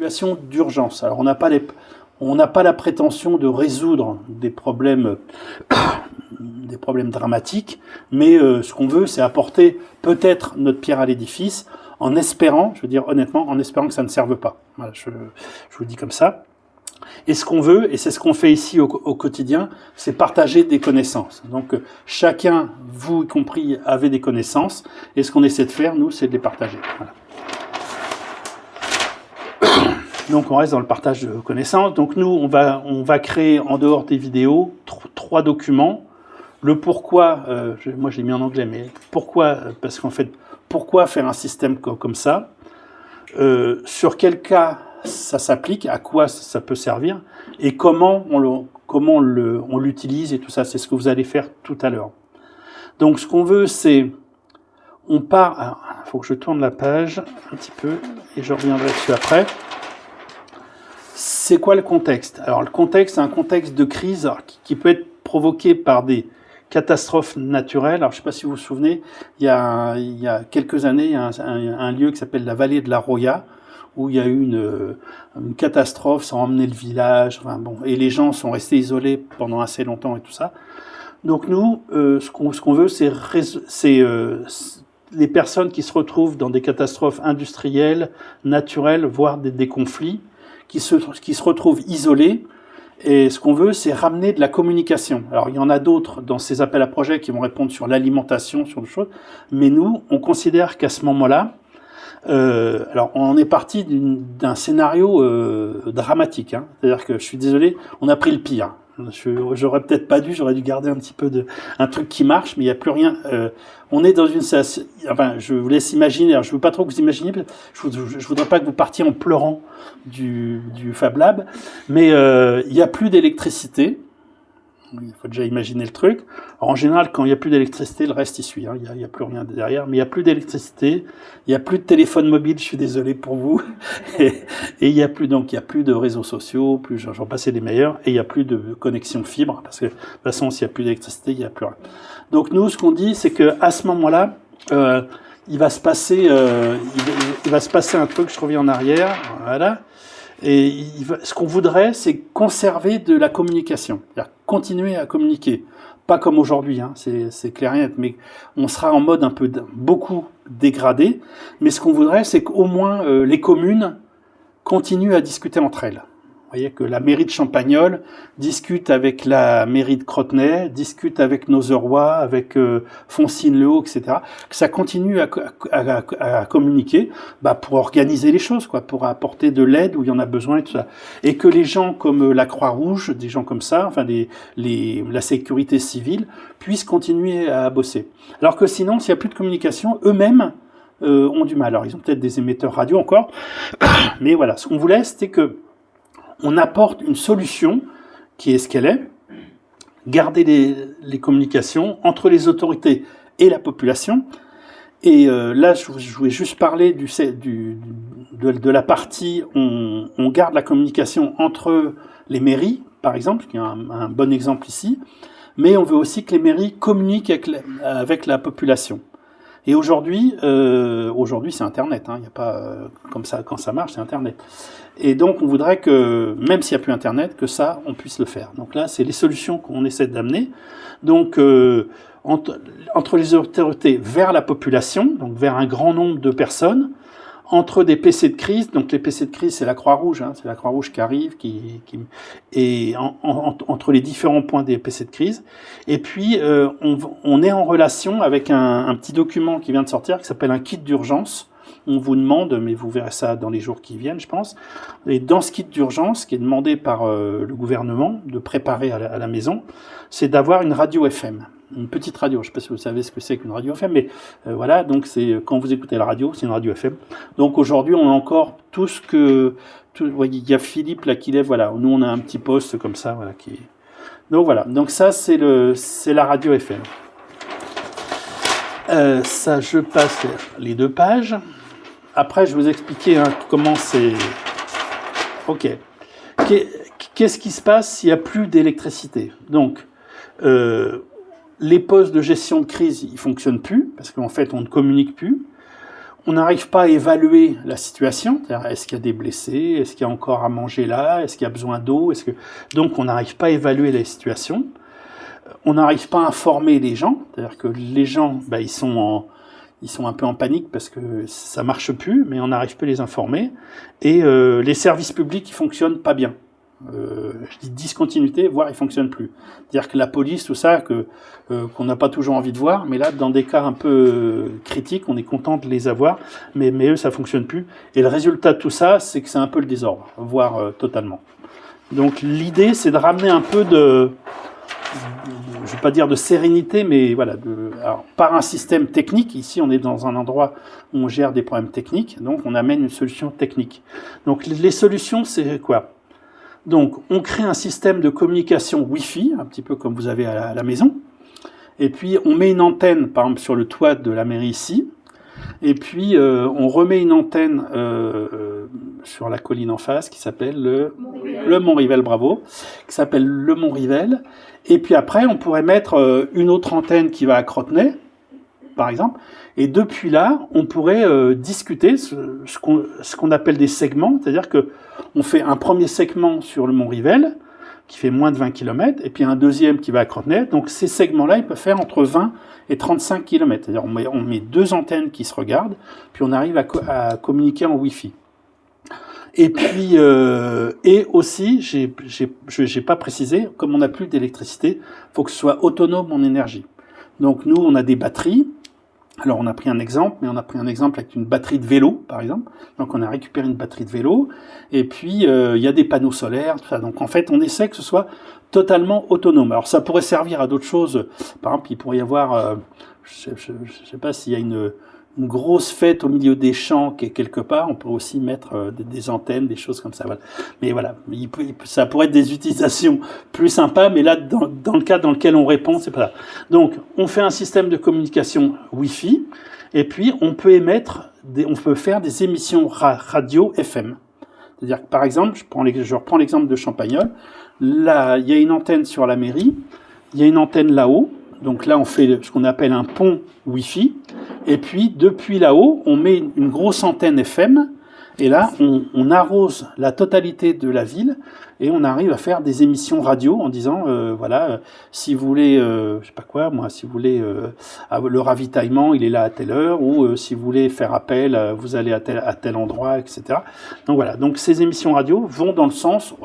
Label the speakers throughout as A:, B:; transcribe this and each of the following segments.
A: situation d'urgence. Alors, on n'a pas la prétention de résoudre des problèmes dramatiques, mais ce qu'on veut, c'est apporter peut-être notre pierre à l'édifice, en espérant, je veux dire honnêtement, en espérant que ça ne serve pas. Voilà, je vous le dis comme ça. Et ce qu'on veut, et c'est ce qu'on fait ici au quotidien, c'est partager des connaissances. Donc chacun, vous y compris, avez des connaissances, et ce qu'on essaie de faire, nous, c'est de les partager. Voilà. Donc on reste dans le partage de connaissances. Donc nous, on va créer en dehors des vidéos 3 documents. Le pourquoi, moi je l'ai mis en anglais, mais pourquoi, parce qu'en fait, pourquoi faire un système comme ça, sur quel cas ça s'applique, à quoi ça peut servir, et comment on l'utilise, et tout ça, c'est ce que vous allez faire tout à l'heure. Donc ce qu'on veut, c'est, on part, il faut que je tourne la page un petit peu, et je reviendrai dessus après. C'est quoi le contexte? Alors le contexte, c'est un contexte de crise qui peut être provoqué par des catastrophes naturelles. Alors je ne sais pas si vous vous souvenez, il y a quelques années, il y a un lieu qui s'appelle la vallée de la Roya, où il y a eu une catastrophe, ça a emmené le village, enfin, bon, et les gens sont restés isolés pendant assez longtemps et tout ça. Donc nous, ce qu'on veut, c'est les personnes qui se retrouvent dans des catastrophes industrielles, naturelles, voire des conflits, qui se retrouvent isolés. Et ce qu'on veut, c'est ramener de la communication. Alors, il y en a d'autres dans ces appels à projets qui vont répondre sur l'alimentation, sur des choses. Mais nous, on considère qu'à ce moment-là, alors on est parti d'un scénario dramatique. Hein. C'est-à-dire que, je suis désolé, on a pris le pire. J'aurais peut-être pas dû, j'aurais dû garder un petit peu un truc qui marche, mais il n'y a plus rien. On est dans une... Enfin, je vous laisse imaginer, alors je ne veux pas trop que vous imaginiez, je voudrais pas que vous partiez en pleurant du Fab Lab, mais il n'y a plus d'électricité. Il faut déjà imaginer le truc. Alors, en général, quand il n'y a plus d'électricité, le reste y suit. Hein. Il n'y a plus rien derrière, mais il n'y a plus d'électricité, il n'y a plus de téléphone mobile, je suis désolé pour vous, et il n'y a plus de réseaux sociaux, j'en passais les meilleurs, et il n'y a plus de connexion fibre, parce que de toute façon, s'il n'y a plus d'électricité, il n'y a plus rien. Donc nous, ce qu'on dit, c'est qu'à ce moment-là, il va se passer un truc, je reviens en arrière, voilà. Et ce qu'on voudrait, c'est conserver de la communication, c'est-à-dire continuer à communiquer. Pas comme aujourd'hui, hein, c'est clair et net, mais on sera en mode beaucoup dégradé. Mais ce qu'on voudrait, c'est qu'au moins les communes continuent à discuter entre elles. Vous voyez que la mairie de Champagnole discute avec la mairie de Crotenay, discute avec Nozeroy, avec Foncine-le-Haut, etc. Que ça continue à communiquer pour organiser les choses, quoi, pour apporter de l'aide où il y en a besoin et tout ça. Et que les gens comme la Croix-Rouge, des gens comme ça, enfin la sécurité civile, puissent continuer à bosser. Alors que sinon, s'il n'y a plus de communication, eux-mêmes ont du mal. Alors ils ont peut-être des émetteurs radio encore, mais voilà, ce qu'on voulait, c'était que on apporte une solution qui est ce qu'elle est, garder les communications entre les autorités et la population. Et là, je voulais juste parler de la partie on garde la communication entre les mairies, par exemple, qui est un bon exemple ici, mais on veut aussi que les mairies communiquent avec la population. Et aujourd'hui, c'est Internet. Il n'y a pas comme ça quand ça marche, c'est Internet. Et donc, on voudrait que, même s'il n'y a plus Internet, que ça, on puisse le faire. Donc là, c'est les solutions qu'on essaie d'amener. Donc, entre les autorités vers la population, donc vers un grand nombre de personnes, entre des PC de crise, donc les PC de crise, c'est la Croix-Rouge, hein, c'est la Croix-Rouge qui arrive, et entre les différents points des PC de crise. Et puis, on est en relation avec un petit document qui vient de sortir, qui s'appelle un kit d'urgence. On vous demande, mais vous verrez ça dans les jours qui viennent, je pense. Et dans ce kit d'urgence, qui est demandé par le gouvernement de préparer à la maison, c'est d'avoir une radio FM. Une petite radio, je ne sais pas si vous savez ce que c'est qu'une radio FM, mais voilà, donc c'est quand vous écoutez la radio, c'est une radio FM. Donc aujourd'hui, on a encore tout ce que... il y a Philippe là qui lève, voilà, nous on a un petit poste comme ça, voilà, qui... Donc voilà, donc ça c'est la radio FM. Ça, je passe les 2 pages. Après, je vais vous expliquer comment c'est... Ok. Qu'est-ce qui se passe s'il n'y a plus d'électricité? Donc, les postes de gestion de crise, ils ne fonctionnent plus, parce qu'en fait, on ne communique plus. on n'arrive pas à évaluer la situation, c'est-à-dire est-ce qu'il y a des blessés, est-ce qu'il y a encore à manger là, est-ce qu'il y a besoin d'eau, donc on n'arrive pas à évaluer la situation. On n'arrive pas à informer les gens, c'est-à-dire que les gens, ils sont un peu en panique parce que ça marche plus, mais on n'arrive pas à les informer. Et les services publics, ils fonctionnent pas bien. Je dis discontinuité, voire ils fonctionnent plus. C'est-à-dire que la police, tout ça, qu'on n'a pas toujours envie de voir, mais là, dans des cas un peu critiques, on est content de les avoir, mais eux, ça fonctionne plus. Et le résultat de tout ça, c'est que c'est un peu le désordre, voire totalement. Donc l'idée, c'est de ramener un peu je ne vais pas dire de sérénité, mais voilà, alors, par un système technique. Ici, on est dans un endroit où on gère des problèmes techniques, donc on amène une solution technique. Donc les solutions, c'est quoi? Donc on crée un système de communication Wi-Fi, un petit peu comme vous avez à la maison, et puis on met une antenne, par exemple, sur le toit de la mairie ici, et puis on remet une antenne sur la colline en face qui s'appelle le Mont-Rivel, bravo, qui s'appelle le Mont-Rivel. Et puis après, on pourrait mettre une autre antenne qui va à Crotenay, par exemple, et depuis là, on pourrait discuter ce qu'on appelle des segments, c'est-à-dire que on fait un premier segment sur le Mont-Rivel, qui fait moins de 20 km, et puis un deuxième qui va à Crotenay. Donc ces segments-là, ils peuvent faire entre 20 et 35 km. C'est-à-dire on met deux antennes qui se regardent, puis on arrive à communiquer en Wi-Fi. Et puis, et aussi, j'ai pas précisé, comme on n'a plus d'électricité, faut que ce soit autonome en énergie. Donc nous, on a des batteries. Alors on a pris un exemple, mais on a pris un exemple avec une batterie de vélo, par exemple. Donc on a récupéré une batterie de vélo, et puis il y a des panneaux solaires, tout ça. Donc en fait, on essaie que ce soit totalement autonome. Alors ça pourrait servir à d'autres choses. Par exemple, il pourrait y avoir, je sais pas s'il y a une grosse fête au milieu des champs quelque part, on peut aussi mettre des antennes, des choses comme ça. Voilà. Mais voilà, ça pourrait être des utilisations plus sympas, mais là, dans le cas dans lequel on répond, c'est pas ça. Donc, on fait un système de communication Wi-Fi, et puis on peut faire des émissions radio FM. C'est-à-dire que, par exemple, je reprends l'exemple de Champagnole. Là, il y a une antenne sur la mairie, il y a une antenne là-haut. Donc là, on fait ce qu'on appelle un pont Wi-Fi. Et puis, depuis là-haut, on met une grosse antenne FM. Et là, on arrose la totalité de la ville. Et on arrive à faire des émissions radio en disant, si vous voulez, si vous voulez, le ravitaillement, il est là à telle heure. Ou si vous voulez faire appel, vous allez à tel endroit, etc. Donc voilà. Donc ces émissions radio vont dans le sens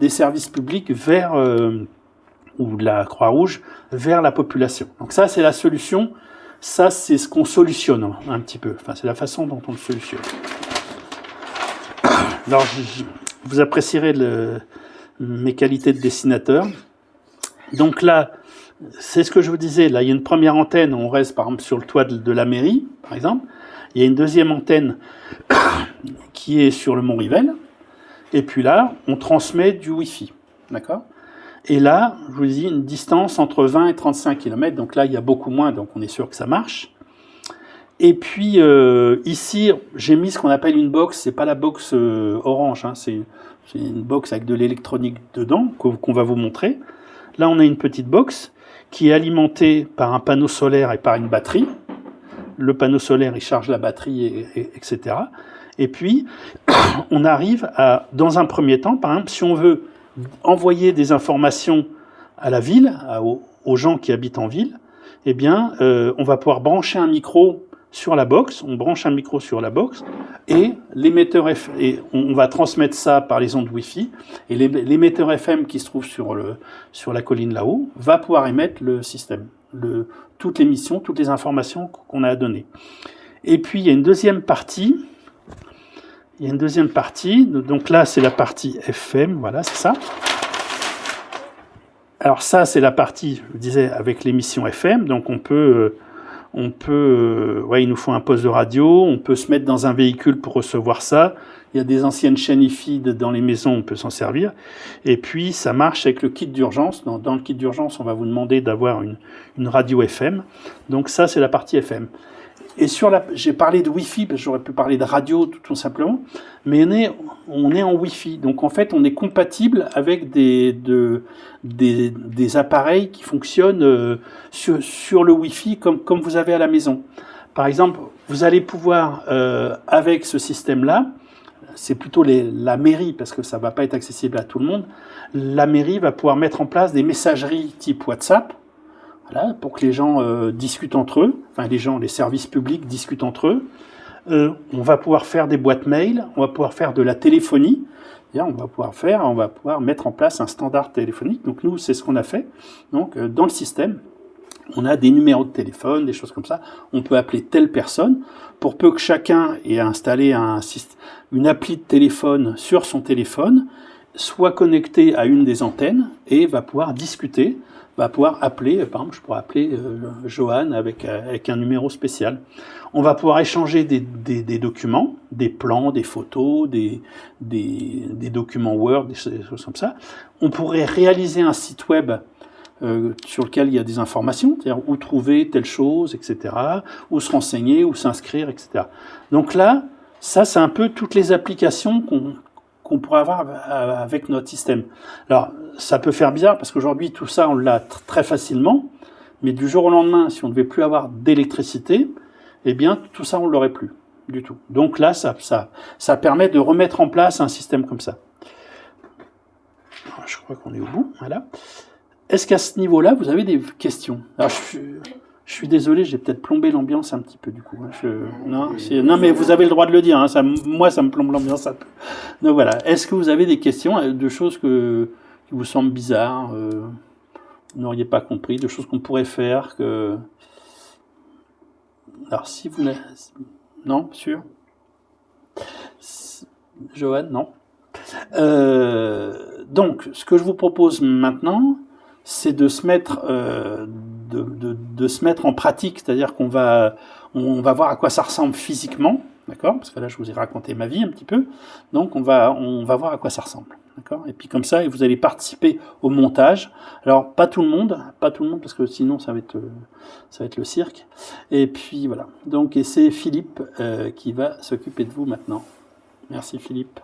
A: des services publics vers... ou de la Croix-Rouge, vers la population. Donc ça, c'est la solution. Ça, c'est ce qu'on solutionne un petit peu. Enfin, c'est la façon dont on le solutionne. Alors, vous apprécierez mes qualités de dessinateur. Donc là, c'est ce que je vous disais. Là, il y a une première antenne. On reste, par exemple, sur le toit de la mairie, par exemple. Il y a une deuxième antenne qui est sur le Mont-Rivel. Et puis là, on transmet du Wi-Fi. D'accord ? Et là, je vous dis, une distance entre 20 et 35 km. Donc là, il y a beaucoup moins, donc on est sûr que ça marche. Et puis, ici, j'ai mis ce qu'on appelle une box. C'est pas la box orange, hein, c'est une box avec de l'électronique dedans, qu'on va vous montrer. Là, on a une petite box qui est alimentée par un panneau solaire et par une batterie. Le panneau solaire, il charge la batterie, etc. Et puis, on arrive à, dans un premier temps, par exemple, si on veut envoyer des informations à la ville, aux gens qui habitent en ville, eh bien, on va pouvoir brancher un micro sur la box, on branche un micro sur la box, et l'émetteur FM, et on va transmettre ça par les ondes Wi-Fi, et l'émetteur FM qui se trouve sur la colline là-haut va pouvoir émettre le système, toute l'émission, toutes les informations qu'on a à donner. Et puis, il y a une deuxième partie. Donc là, c'est la partie FM, voilà, c'est ça. Alors ça, c'est la partie, je vous disais, avec l'émission FM. Donc il nous faut un poste de radio, on peut se mettre dans un véhicule pour recevoir ça. Il y a des anciennes chaînes Hi-Fi dans les maisons, on peut s'en servir. Et puis, ça marche avec le kit d'urgence. Dans le kit d'urgence, on va vous demander d'avoir une radio FM. Donc ça, c'est la partie FM. Et j'ai parlé de Wi-Fi, parce que j'aurais pu parler de radio tout simplement, mais on est en Wi-Fi. Donc en fait, on est compatible avec des appareils qui fonctionnent sur le Wi-Fi comme vous avez à la maison. Par exemple, vous allez pouvoir, avec ce système-là, c'est plutôt la mairie, parce que ça ne va pas être accessible à tout le monde, la mairie va pouvoir mettre en place des messageries type WhatsApp, voilà, pour que les gens discutent entre eux, enfin les services publics discutent entre eux. On va pouvoir faire des boîtes mail, on va pouvoir faire de la téléphonie, on va pouvoir mettre en place un standard téléphonique. Donc nous, c'est ce qu'on a fait. Donc dans le système, on a des numéros de téléphone, des choses comme ça. On peut appeler telle personne. Pour peu que chacun ait installé une appli de téléphone sur son téléphone, soit connecté à une des antennes et va pouvoir discuter, va pouvoir appeler, par exemple, je pourrais appeler Johan avec un numéro spécial. On va pouvoir échanger des documents, des plans, des photos, des documents Word, des choses comme ça. On pourrait réaliser un site web sur lequel il y a des informations, c'est-à-dire où trouver telle chose, etc., où se renseigner, où s'inscrire, etc. Donc là, ça, c'est un peu toutes les applications qu'on pourrait avoir avec notre système. Alors, ça peut faire bizarre, parce qu'aujourd'hui, tout ça, on l'a très facilement, mais du jour au lendemain, si on ne devait plus avoir d'électricité, eh bien, tout ça, on ne l'aurait plus du tout. Donc là, ça permet de remettre en place un système comme ça. Alors, je crois qu'on est au bout, voilà. Est-ce qu'à ce niveau-là, vous avez des questions? Alors, je suis désolé, j'ai peut-être plombé l'ambiance un petit peu du coup. Non, mais vous avez le droit de le dire. Hein, moi, ça me plombe l'ambiance un peu. Donc voilà. Est-ce que vous avez des questions de choses qui vous semblent bizarres, vous n'auriez pas compris, de choses qu'on pourrait faire que... Alors, si vous n'avez... Non, sûr? Johan, non? Donc, ce que je vous propose maintenant, c'est de se mettre de se mettre en pratique, c'est-à-dire qu'on va voir à quoi ça ressemble physiquement, d'accord? Parce que là, je vous ai raconté ma vie un petit peu, donc on va voir à quoi ça ressemble, d'accord? Et puis comme ça, vous allez participer au montage. Alors pas tout le monde, parce que sinon ça va être le cirque. Et puis voilà. Donc et c'est Philippe qui va s'occuper de vous maintenant. Merci Philippe.